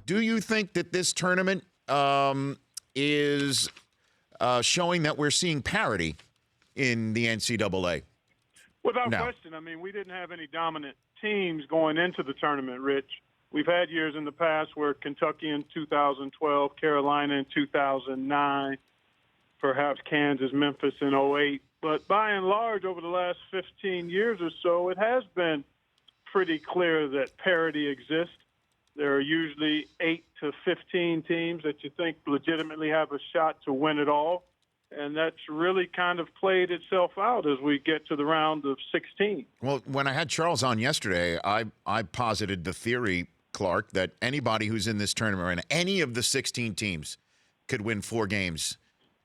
Do you think that this tournament is showing that we're seeing parity in the NCAA? Without No. question. I mean, we didn't have any dominant teams going into the tournament, Rich. We've had years in the past where Kentucky in 2012, Carolina in 2009, perhaps Kansas, Memphis in 08. But by and large, over the last 15 years or so, it has been pretty clear that parity exists. There are usually 8 to 15 teams that you think legitimately have a shot to win it all. And that's really kind of played itself out as we get to the round of 16. Well, when I had Charles on yesterday, I posited the theory, Clark, that anybody who's in this tournament and any of the 16 teams could win 4 games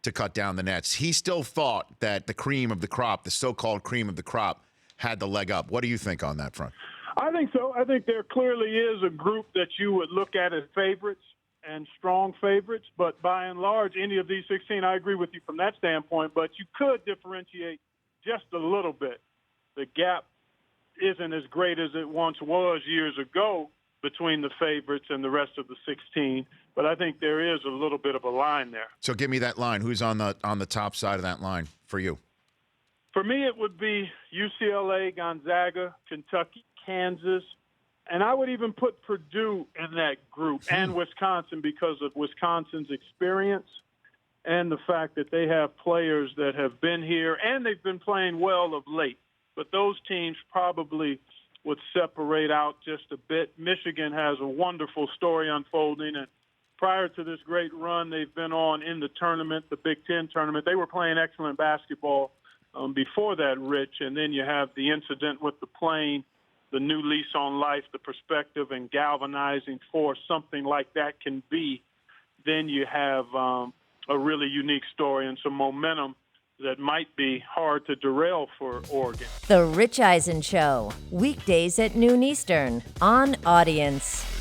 to cut down the nets. He still thought that the cream of the crop, the so-called cream of the crop, had the leg up. What do you think on that front? I think so. I think there clearly is a group that you would look at as favorites and strong favorites, but by and large, any of these 16, I agree with you from that standpoint, but you could differentiate just a little bit. The gap isn't as great as it once was years ago between the favorites and the rest of the 16, but I think there is a little bit of a line there. So give me that line. Who's on the top side of that line for you? For me, it would be UCLA, Gonzaga, Kentucky, Kansas, and I would even put Purdue in that group and Wisconsin because of Wisconsin's experience and the fact that they have players that have been here and they've been playing well of late. But those teams probably would separate out just a bit. Michigan has a wonderful story unfolding, and prior to this great run they've been on in the tournament, the Big Ten tournament, they were playing excellent basketball before that, Rich, and then you have the incident with the plane, the new lease on life, the perspective and galvanizing force, something like that can be. Then you have a really unique story and some momentum that might be hard to derail for Oregon. The Rich Eisen Show, weekdays at noon Eastern on Audience.